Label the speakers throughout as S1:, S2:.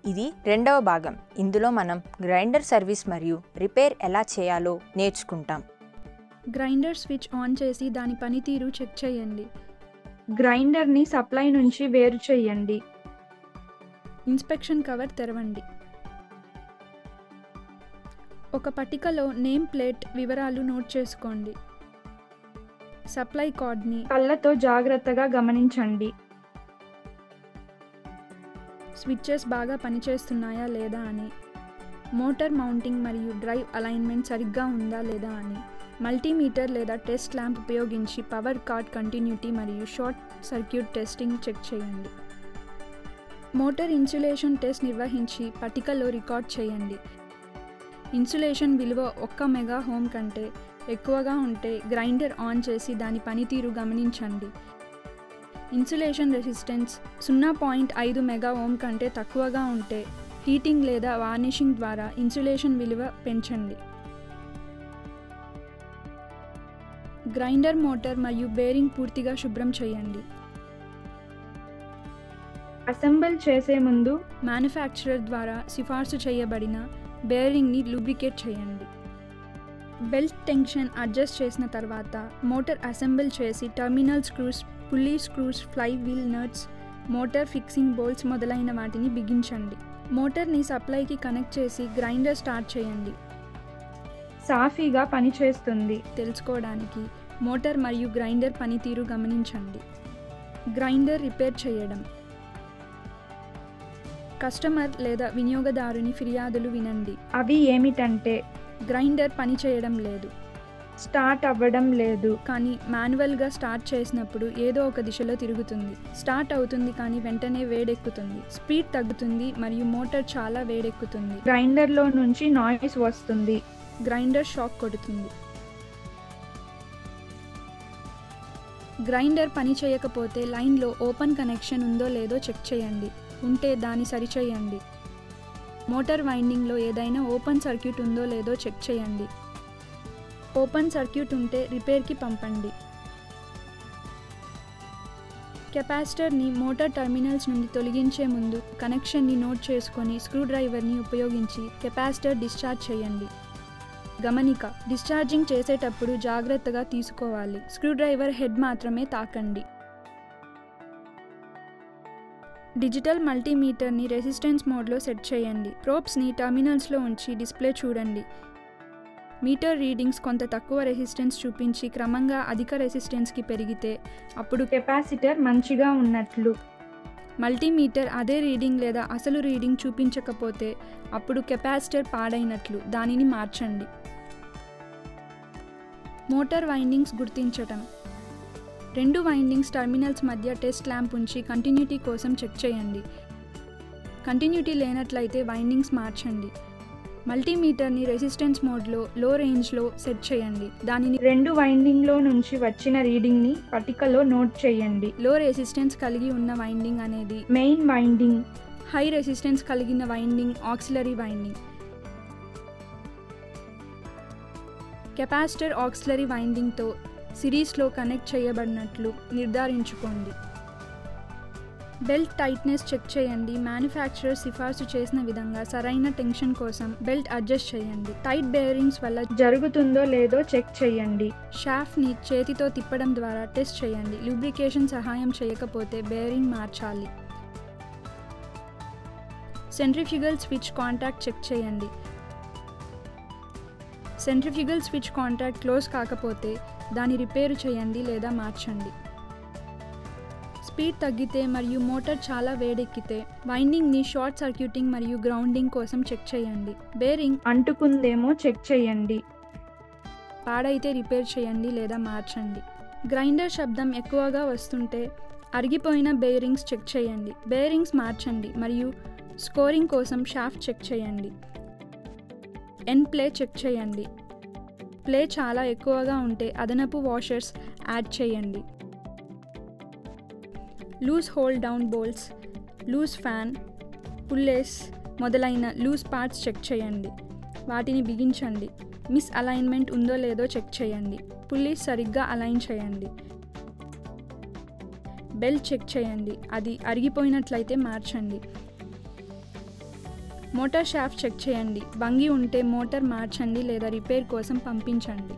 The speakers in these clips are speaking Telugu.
S1: ఇది రెండవ భాగం. ఇందులో మనం గ్రైండర్ సర్వీస్ మరియు రిపేర్ ఎలా చేయాలో నేర్చుకుంటాం.
S2: గ్రైండర్ స్విచ్ ఆన్ చేసి దాని పనితీరు చెక్ చేయండి.
S3: గ్రైండర్ని సప్లై నుంచి వేరు చేయండి.
S2: ఇన్స్పెక్షన్ కవర్ తెరవండి. ఒక పట్టికలో నేమ్ ప్లేట్ వివరాలు నోట్ చేసుకోండి. సప్లై కార్డ్ని
S3: కళ్ళతో జాగ్రత్తగా గమనించండి.
S2: స్విచ్చెస్ బాగా పనిచేస్తున్నాయా లేదా అని, మోటార్ మౌంటింగ్ మరియు డ్రైవ్ అలైన్మెంట్ సరిగ్గా ఉందా లేదా అని, మల్టీమీటర్ లేదా టెస్ట్ ల్యాంప్ ఉపయోగించి పవర్ కార్డ్ కంటిన్యూటీ మరియు షార్ట్ సర్క్యూట్ టెస్టింగ్ చెక్ చేయండి. మోటార్ ఇన్సులేషన్ టెస్ట్ నిర్వహించి పట్టికలో రికార్డ్ చేయండి. ఇన్సులేషన్ విలువ 1 మెగా ఓం కంటే ఎక్కువగా ఉంటే గ్రైండర్ ఆన్ చేసి దాని పనితీరు గమనించండి. ఇన్సులేషన్ రెసిస్టెన్స్ 0.5 మెగా ఓం కంటే తక్కువగా ఉంటే హీటింగ్ లేదా వార్నిషింగ్ ద్వారా ఇన్సులేషన్ విలువ పెంచండి. గ్రైండర్ మోటార్ మరియు బేరింగ్ పూర్తిగా శుభ్రం చేయండి.
S3: అసెంబుల్ చేసే ముందు
S2: మ్యానుఫ్యాక్చరర్ ద్వారా సిఫార్సు చేయబడిన బేరింగ్ని లూబ్రికేట్ చేయండి. బెల్ట్ టెన్షన్ అడ్జస్ట్ చేసిన తర్వాత మోటార్ అసెంబుల్ చేసి terminal screws, pulley screws, flywheel nuts, motor fixing bolts మొదలైన వాటిని బిగించండి. మోటార్ని సప్లైకి కనెక్ట్ చేసి గ్రైండర్ స్టార్ట్ చేయండి.
S3: సాఫీగా పనిచేస్తుంది
S2: తెలుసుకోవడానికి మోటార్ మరియు గ్రైండర్ పనితీరు గమనించండి. గ్రైండర్ రిపేర్ చేయడం. కస్టమర్ లేదా వినియోగదారుని ఫిర్యాదులు వినండి.
S3: అవి ఏమిటంటే,
S2: గ్రైండర్ పనిచేయడం లేదు,
S3: స్టార్ట్ అవ్వడం లేదు,
S2: కానీ మాన్యువల్గా స్టార్ట్ చేసినప్పుడు ఏదో ఒక దిశలో తిరుగుతుంది. స్టార్ట్ అవుతుంది కానీ వెంటనే వేడెక్కుతుంది. స్పీడ్ తగ్గుతుంది మరియు మోటార్ చాలా వేడెక్కుతుంది.
S3: గ్రైండర్లో నుంచి నాయిస్ వస్తుంది.
S2: గ్రైండర్ షాక్ కొడుతుంది. గ్రైండర్ పని చేయకపోతే లైన్లో ఓపెన్ కనెక్షన్ ఉందో లేదో చెక్ చేయండి. ఉంటే దాన్ని సరిచేయండి. మోటార్ వైండింగ్లో ఏదైనా ఓపెన్ సర్క్యూట్ ఉందో లేదో చెక్ చేయండి. ఓపెన్ సర్క్యూట్ ఉంటే రిపేర్కి పంపండి. కెపాసిటర్ని మోటార్ టర్మినల్స్ నుండి తొలగించే ముందు కనెక్షన్ని నోట్ చేసుకొని స్క్రూడ్రైవర్ని ఉపయోగించి కెపాసిటర్ డిశ్చార్జ్ చేయండి. గమనిక: డిశ్చార్జింగ్ చేసేటప్పుడు జాగ్రత్తగా తీసుకోవాలి. స్క్రూడ్రైవర్ హెడ్ మాత్రమే తాకండి. డిజిటల్ మల్టీమీటర్ని రెసిస్టెన్స్ మోడ్లో సెట్ చేయండి. ప్రోబ్స్ని టర్మినల్స్లో ఉంచి డిస్ప్లే చూడండి. మీటర్ రీడింగ్స్ కొంత తక్కువ రెసిస్టెన్స్ చూపించి క్రమంగా అధిక రెసిస్టెన్స్కి పెరిగితే అప్పుడు
S3: కెపాసిటర్ మంచిగా ఉన్నట్లు.
S2: మల్టీమీటర్ అదే రీడింగ్ లేదా అసలు రీడింగ్ చూపించకపోతే అప్పుడు కెపాసిటర్ పాడైనట్లు. దానిని మార్చండి. మోటార్ వైండింగ్స్ గుర్తించటం. 2 వైండింగ్స్ టర్మినల్స్ మధ్య టెస్ట్ ల్యాంప్ ఉంచి కంటిన్యూటీ కోసం చెక్ చేయండి. కంటిన్యూటీ లేనట్లయితే వైండింగ్స్ మార్చండి. మల్టీమీటర్ని రెసిస్టెన్స్ మోడ్లో లో రేంజ్లో సెట్ చేయండి. దానిని
S3: 2 వైండింగ్లో నుంచి వచ్చిన రీడింగ్ని పట్టికలో నోట్ చేయండి.
S2: లో రెసిస్టెన్స్ కలిగి ఉన్న వైండింగ్ అనేది
S3: మెయిన్ వైండింగ్,
S2: హై రెసిస్టెన్స్ కలిగిన winding auxiliary winding. Capacitor auxiliary వైండింగ్తో సిరీస్లో కనెక్ట్ చేయబడినట్లు నిర్ధారించుకోండి. బెల్ట్ టైట్నెస్ చెక్ చేయండి. మ్యానుఫ్యాక్చరర్ సిఫార్సు చేసిన విధంగా సరైన టెన్షన్ కోసం బెల్ట్ అడ్జస్ట్ చేయండి. టైట్ బేరింగ్స్ వల్ల
S3: జరుగుతుందో లేదో చెక్ చేయండి.
S2: షాఫ్ట్ని చేతితో తిప్పడం ద్వారా టెస్ట్ చేయండి. లూబ్రికేషన్ సహాయం చేయకపోతే బేరింగ్ మార్చాలి. సెంట్రిఫ్యూగల్ స్విచ్ కాంటాక్ట్ చెక్ చేయండి. సెంట్రిఫ్యూగల్ స్విచ్ కాంటాక్ట్ క్లోజ్ కాకపోతే దాన్ని రిపేరు చేయండి లేదా మార్చండి. స్పీడ్ తగ్గితే మరియు మోటార్ చాలా వేడెక్కితే వైండింగ్ని షార్ట్ సర్క్యూటింగ్ మరియు గ్రౌండింగ్ కోసం చెక్ చేయండి. బేరింగ్
S3: అంటుకుందేమో చెక్ చేయండి.
S2: పాడైతే రిపేర్ చేయండి లేదా మార్చండి. గ్రైండర్ శబ్దం ఎక్కువగా వస్తుంటే అరిగిపోయిన బేరింగ్స్ చెక్ చేయండి. బేరింగ్స్ మార్చండి మరియు స్కోరింగ్ కోసం షాఫ్ట్ చెక్ చేయండి. ఎండ్ ప్లే చెక్ చేయండి. ప్లే చాలా ఎక్కువగా ఉంటే అదనపు వాషర్స్ యాడ్ చేయండి. Loose hold down bolts, loose fan, pulleys మొదలైన లూజ్ పార్ట్స్ చెక్ చేయండి. వాటిని బిగించండి. మిస్ అలైన్మెంట్ ఉందో లేదో చెక్ చేయండి. పుల్లీస్ సరిగ్గా అలైన్ చేయండి. బెల్ట్ చెక్ చేయండి. అది అరిగిపోయినట్లయితే మార్చండి. మోటార్ షాఫ్ట్ చెక్ చేయండి. వంగి ఉంటే మోటార్ మార్చండి లేదా రిపేర్ కోసం పంపించండి.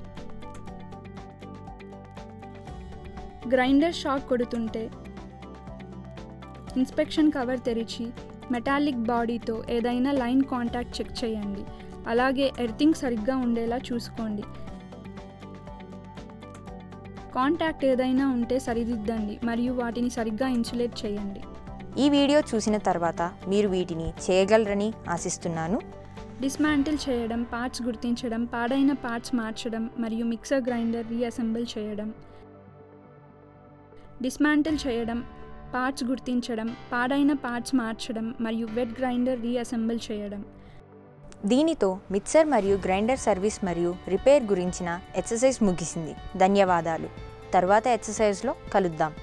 S2: గ్రైండర్ షాక్ కొడుతుంటే ఇన్స్పెక్షన్ కవర్ తెరిచి మెటాలిక్ బాడీతో ఏదైనా లైన్ కాంటాక్ట్ చెక్ చేయండి. అలాగే ఎర్తింగ్ సరిగ్గా ఉండేలా చూసుకోండి. కాంటాక్ట్ ఏదైనా ఉంటే సరిదిద్దండి మరియు వాటిని సరిగ్గా ఇన్సులేట్ చేయండి.
S1: ఈ వీడియో చూసిన తర్వాత మీరు వీటిని చేయగలరని ఆశిస్తున్నాను.
S2: డిస్మాంటిల్ చేయడం, పార్ట్స్ గుర్తించడం, పాడైన పార్ట్స్ మార్చడం మరియు మిక్సర్ గ్రైండర్ రీఅసెంబుల్ చేయడం. డిస్మాంటిల్ చేయడం, పార్ట్స్ గుర్తించడం, పాడైన పార్ట్స్ మార్చడం మరియు వెట్ గ్రైండర్ రీఅసెంబుల్ చేయడం.
S1: దీనితో మిక్సర్ మరియు గ్రైండర్ సర్వీస్ మరియు రిపేర్ గురించిన ఎక్సర్సైజ్ ముగిసింది. ధన్యవాదాలు. తర్వాత ఎక్సర్సైజ్లో కలుద్దాం.